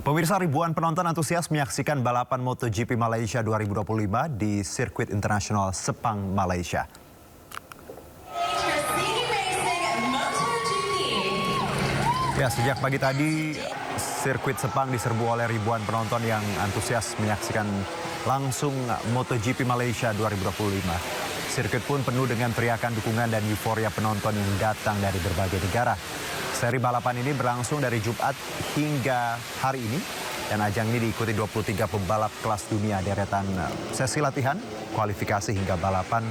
Pemirsa, ribuan penonton antusias menyaksikan balapan MotoGP Malaysia 2025 di sirkuit internasional Sepang, Malaysia. Ya, sejak pagi tadi, sirkuit Sepang diserbu oleh ribuan penonton yang antusias menyaksikan langsung MotoGP Malaysia 2025. Sirkuit pun penuh dengan teriakan dukungan dan euforia penonton yang datang dari berbagai negara. Seri balapan ini berlangsung dari Jumat hingga hari ini, dan ajang ini diikuti 23 pembalap kelas dunia. Deretan sesi latihan, kualifikasi hingga balapan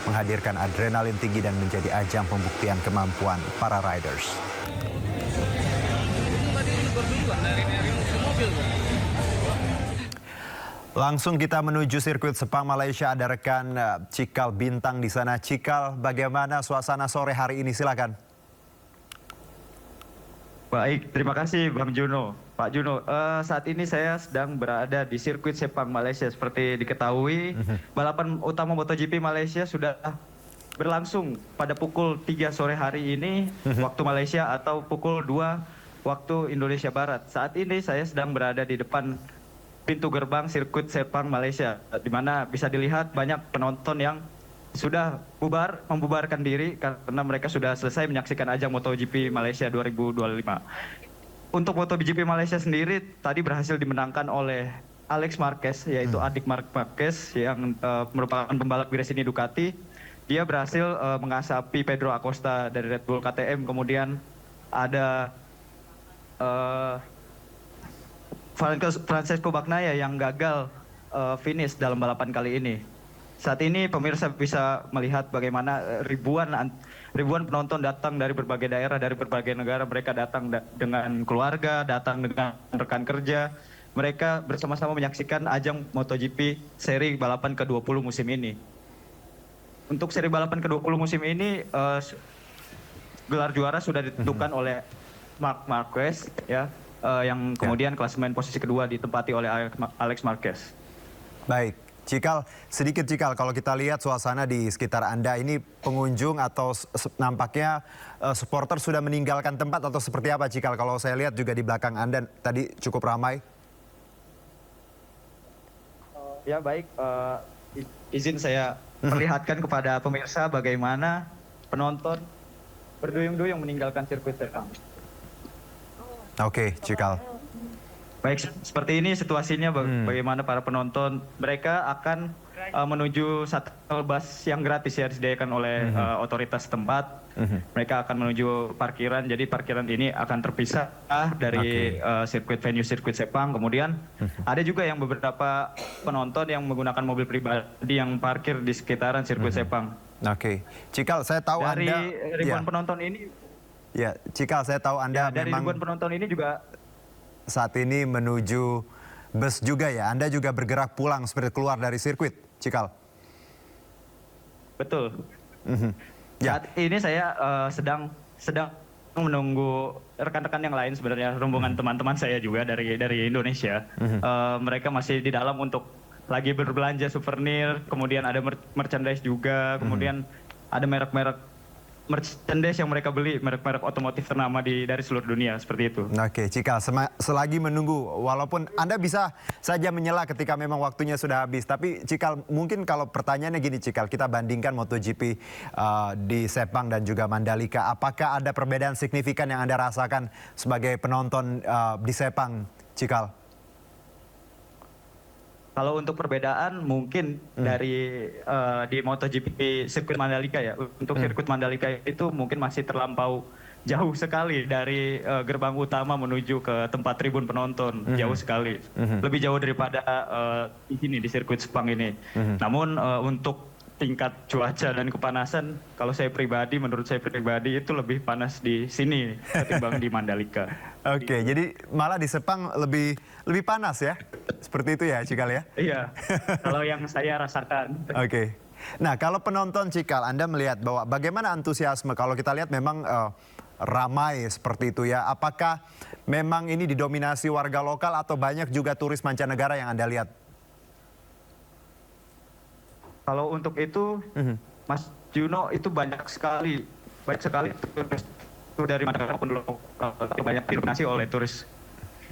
menghadirkan adrenalin tinggi dan menjadi ajang pembuktian kemampuan para riders. Langsung kita menuju sirkuit Sepang, Malaysia. Ada rekan Cikal Bintang di sana. Cikal, bagaimana suasana sore hari ini? Silakan. Baik, terima kasih Bang Juno. Pak Juno, saat ini saya sedang berada di sirkuit Sepang, Malaysia. Seperti diketahui, balapan utama MotoGP Malaysia sudah berlangsung pada pukul 3 sore hari ini, waktu Malaysia, atau pukul 2 waktu Indonesia Barat. Saat ini saya sedang berada di depan pintu gerbang sirkuit Sepang, Malaysia, di mana bisa dilihat banyak penonton yang sudah membubarkan diri karena mereka sudah selesai menyaksikan ajang MotoGP Malaysia 2025. Untuk MotoGP Malaysia sendiri tadi berhasil dimenangkan oleh Alex Marquez, yaitu adik Marc Marquez yang merupakan pembalap Gresini Ducati. Dia berhasil mengasapi Pedro Acosta dari Red Bull KTM. Kemudian ada Francesco Bagnaia yang gagal finish dalam balapan kali ini. Saat ini pemirsa bisa melihat bagaimana ribuan penonton datang dari berbagai daerah, dari berbagai negara. Mereka datang dengan keluarga, datang dengan rekan kerja. Mereka bersama-sama menyaksikan ajang MotoGP seri balapan ke-20 musim ini. Untuk seri balapan ke-20 musim ini, gelar juara sudah ditentukan oleh Marc Marquez, ya, yang kemudian klasemen posisi kedua ditempati oleh Alex Marquez. Baik, Cikal, sedikit Cikal, kalau kita lihat suasana di sekitar Anda ini, pengunjung atau nampaknya supporter sudah meninggalkan tempat atau seperti apa Cikal? Kalau saya lihat juga di belakang Anda tadi cukup ramai. Ya baik, izin saya perlihatkan kepada pemirsa bagaimana penonton berduyung-duyung meninggalkan sirkuit Sepang. Oke, Cikal. Baik, seperti ini situasinya bagaimana para penonton. Mereka akan menuju shuttle bus yang gratis ya disediakan oleh otoritas tempat. Mereka akan menuju parkiran, jadi parkiran ini akan terpisah dari sirkuit Sepang. Kemudian ada juga yang beberapa penonton yang menggunakan mobil pribadi yang parkir di sekitaran sirkuit Sepang. Oke, Cikal, saya tahu dari Anda ribuan penonton ini. Ya, Cikal, saya tahu Anda dari memang ribuan penonton ini juga saat ini menuju bus juga ya. Anda juga bergerak pulang seperti keluar dari sirkuit, Cikal. Betul. Ya. Saat ini saya sedang menunggu rekan-rekan yang lain, sebenarnya rombongan teman-teman saya juga dari Indonesia. Mereka masih di dalam untuk lagi berbelanja souvenir, kemudian ada merchandise juga, kemudian ada merek-merek merchandise yang mereka beli, merek-merek otomotif ternama dari seluruh dunia, seperti itu. Oke, Cikal, selagi menunggu, walaupun Anda bisa saja menyela ketika memang waktunya sudah habis, tapi Cikal, mungkin kalau pertanyaannya gini Cikal, kita bandingkan MotoGP di Sepang dan juga Mandalika, apakah ada perbedaan signifikan yang Anda rasakan sebagai penonton di Sepang, Cikal? Kalau untuk perbedaan mungkin dari di MotoGP sirkuit Mandalika ya. Untuk sirkuit Mandalika itu mungkin masih terlampau jauh sekali dari gerbang utama menuju ke tempat tribun penonton. Jauh sekali. Lebih jauh daripada di sini di sirkuit Sepang ini. Namun untuk tingkat cuaca dan kepanasan, menurut saya pribadi itu lebih panas di sini ketimbang di Mandalika. Oke, jadi malah di Sepang lebih panas ya? Seperti itu ya, Cikal ya? Iya, kalau yang saya rasakan. Oke. Nah, kalau penonton Cikal, Anda melihat bahwa bagaimana antusiasme? Kalau kita lihat memang ramai seperti itu ya. Apakah memang ini didominasi warga lokal atau banyak juga turis mancanegara yang Anda lihat? Kalau untuk itu, Mas Juno, itu banyak sekali turis dari mana pun lokal, banyak didominasi oleh turis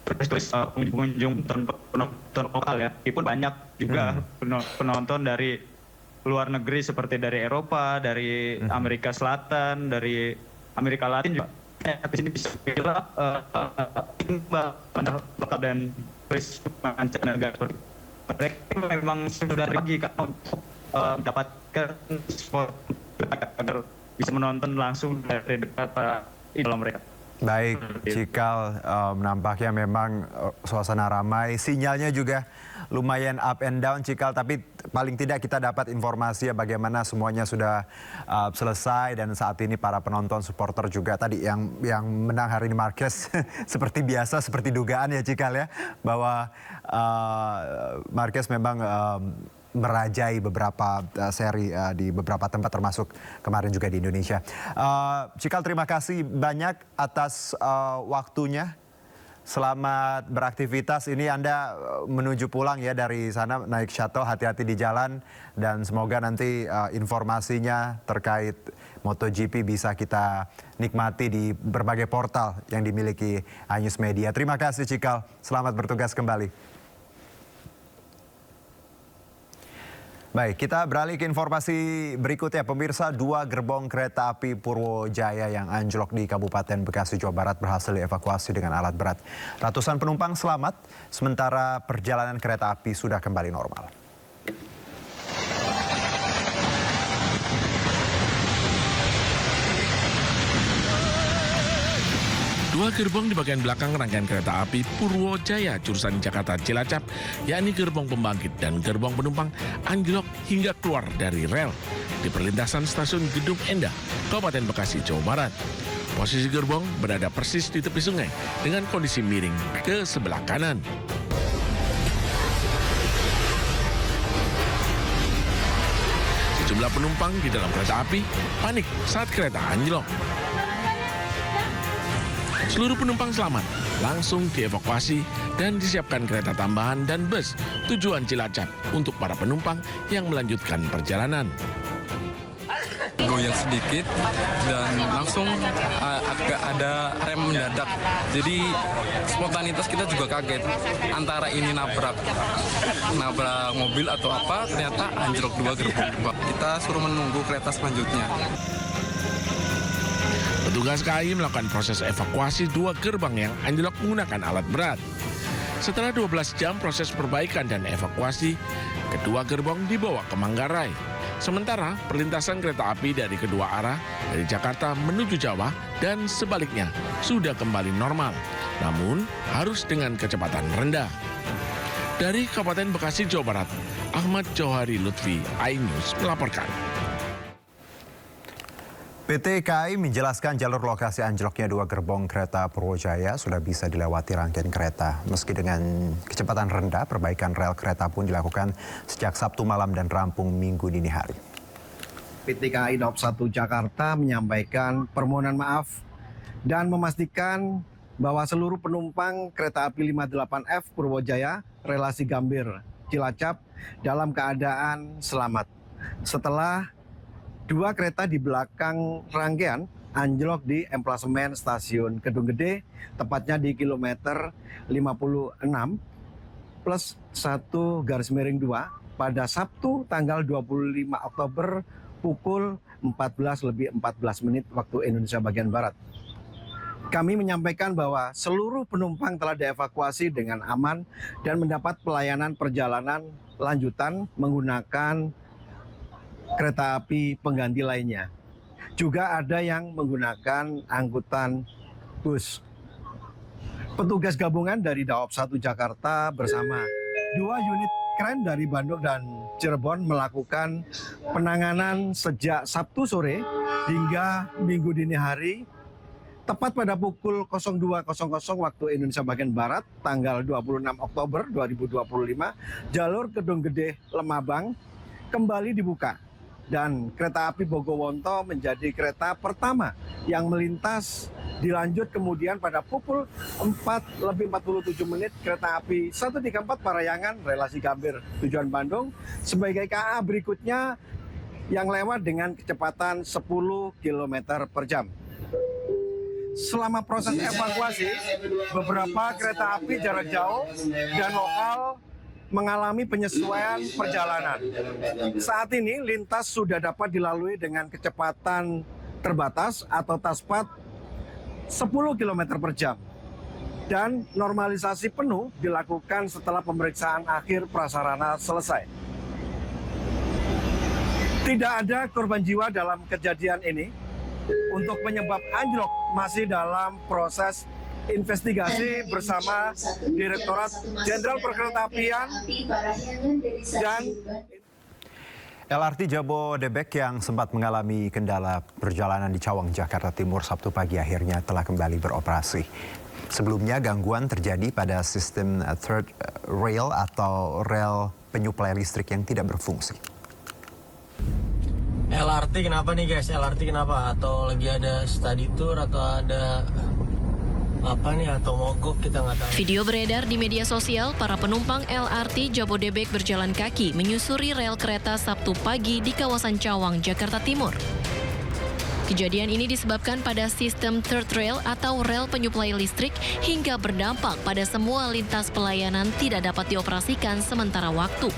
pengunjung penonton lokal ya, meskipun banyak juga penonton dari luar negeri seperti dari Eropa, dari Amerika Selatan, dari Amerika Latin juga. Di sini bisa bila lokal dan turis mancanegara. Mereka memang sudah lagi untuk mendapatkan sport agar bisa menonton langsung dari dekat para idola mereka. Baik, Cikal, nampaknya memang suasana ramai, sinyalnya juga lumayan up and down, Cikal, tapi paling tidak kita dapat informasi ya bagaimana semuanya sudah selesai dan saat ini para penonton supporter juga tadi yang menang hari ini Marquez seperti biasa, seperti dugaan ya Cikal ya, bahwa Marquez memang merajai beberapa seri di beberapa tempat termasuk kemarin juga di Indonesia. Cikal, terima kasih banyak atas waktunya. Selamat beraktivitas. Ini Anda menuju pulang ya dari sana naik shuttle, hati-hati di jalan dan semoga nanti informasinya terkait MotoGP bisa kita nikmati di berbagai portal yang dimiliki iNews Media. Terima kasih Cikal. Selamat bertugas kembali. Baik, kita beralih ke informasi berikutnya. Pemirsa, 2 gerbong kereta api Purwojaya yang anjlok di Kabupaten Bekasi, Jawa Barat berhasil dievakuasi dengan alat berat. Ratusan penumpang selamat, sementara perjalanan kereta api sudah kembali normal. Dua gerbong di bagian belakang rangkaian kereta api Purwojaya jurusan Jakarta Cilacap, yakni gerbong pembangkit dan gerbong penumpang, anjlok hingga keluar dari rel di perlintasan stasiun Gedung Endah, Kabupaten Bekasi, Jawa Barat. Posisi gerbong berada persis di tepi sungai dengan kondisi miring ke sebelah kanan. Sejumlah penumpang di dalam kereta api panik saat kereta anjlok. Seluruh penumpang selamat, langsung dievakuasi dan disiapkan kereta tambahan dan bus tujuan Cilacap untuk para penumpang yang melanjutkan perjalanan. Goyang sedikit dan langsung agak ada rem mendadak. Jadi spontanitas kita juga kaget antara ini nabrak mobil atau apa, ternyata anjlok 2 gerbong. Kita suruh menunggu kereta selanjutnya. Petugas KAI melakukan proses evakuasi 2 gerbang yang anjlok menggunakan alat berat. Setelah 12 jam proses perbaikan dan evakuasi, kedua gerbong dibawa ke Manggarai. Sementara perlintasan kereta api dari kedua arah dari Jakarta menuju Jawa dan sebaliknya sudah kembali normal, namun harus dengan kecepatan rendah. Dari Kabupaten Bekasi, Jawa Barat, Ahmad Johari Lutfi, iNews melaporkan. PT KAI menjelaskan jalur lokasi anjloknya 2 gerbong kereta Purwojaya sudah bisa dilewati rangkaian kereta. Meski dengan kecepatan rendah, perbaikan rel kereta pun dilakukan sejak Sabtu malam dan rampung Minggu dini hari. PT KAI Daob 1 Jakarta menyampaikan permohonan maaf dan memastikan bahwa seluruh penumpang kereta api 58F Purwojaya relasi Gambir Cilacap dalam keadaan selamat. Setelah 2 kereta di belakang rangkaian anjlok di emplasemen stasiun Kedung Gede, tepatnya di kilometer 56 plus 1/2 pada Sabtu tanggal 25 Oktober pukul 14:14 waktu Indonesia bagian Barat. Kami menyampaikan bahwa seluruh penumpang telah dievakuasi dengan aman dan mendapat pelayanan perjalanan lanjutan menggunakan kereta api pengganti lainnya. Juga ada yang menggunakan angkutan bus. Petugas gabungan dari Daob 1 Jakarta bersama 2 unit kren dari Bandung dan Cirebon melakukan penanganan sejak Sabtu sore hingga Minggu dini hari. Tepat pada pukul 02.00 waktu Indonesia bagian Barat, tanggal 26 Oktober 2025, jalur Kedung Gede Lemabang kembali dibuka. Dan kereta api Bogowonto menjadi kereta pertama yang melintas. Dilanjut kemudian pada pukul 4:47 kereta api 134 Parayangan relasi Gambir tujuan Bandung sebagai KA berikutnya yang lewat dengan kecepatan 10 km per jam. selama proses evakuasi, beberapa kereta api jarak jauh dan lokal mengalami penyesuaian perjalanan. Saat ini lintas sudah dapat dilalui dengan kecepatan terbatas atau taspat 10 km per jam. Dan normalisasi penuh dilakukan setelah pemeriksaan akhir prasarana selesai. Tidak ada korban jiwa dalam kejadian ini. Untuk penyebab anjlok masih dalam proses investigasi bersama Direktorat Jenderal Perkeretaapian dan LRT Jabodebek yang sempat mengalami kendala perjalanan di Cawang, Jakarta Timur Sabtu pagi akhirnya telah kembali beroperasi. Sebelumnya gangguan terjadi pada sistem third rail atau rel penyuplai listrik yang tidak berfungsi. LRT kenapa nih guys? LRT kenapa? Atau lagi ada study tour atau ada apa nih atau mogok, kita nggak tahu. Video beredar di media sosial para penumpang LRT Jabodebek berjalan kaki menyusuri rel kereta Sabtu pagi di kawasan Cawang, Jakarta Timur. Kejadian ini disebabkan pada sistem third rail atau rel penyuplai listrik hingga berdampak pada semua lintas pelayanan tidak dapat dioperasikan sementara waktu.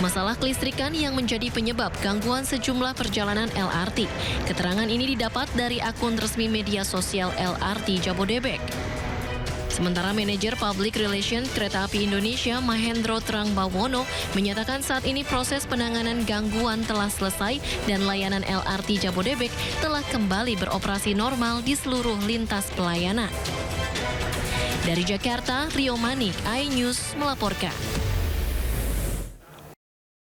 Masalah kelistrikan yang menjadi penyebab gangguan sejumlah perjalanan LRT. Keterangan ini didapat dari akun resmi media sosial LRT Jabodebek. Sementara manajer Public Relations Kereta Api Indonesia Mahendro Trangbawono menyatakan saat ini proses penanganan gangguan telah selesai dan layanan LRT Jabodebek telah kembali beroperasi normal di seluruh lintas pelayanan. Dari Jakarta, Rio Manik, iNews melaporkan.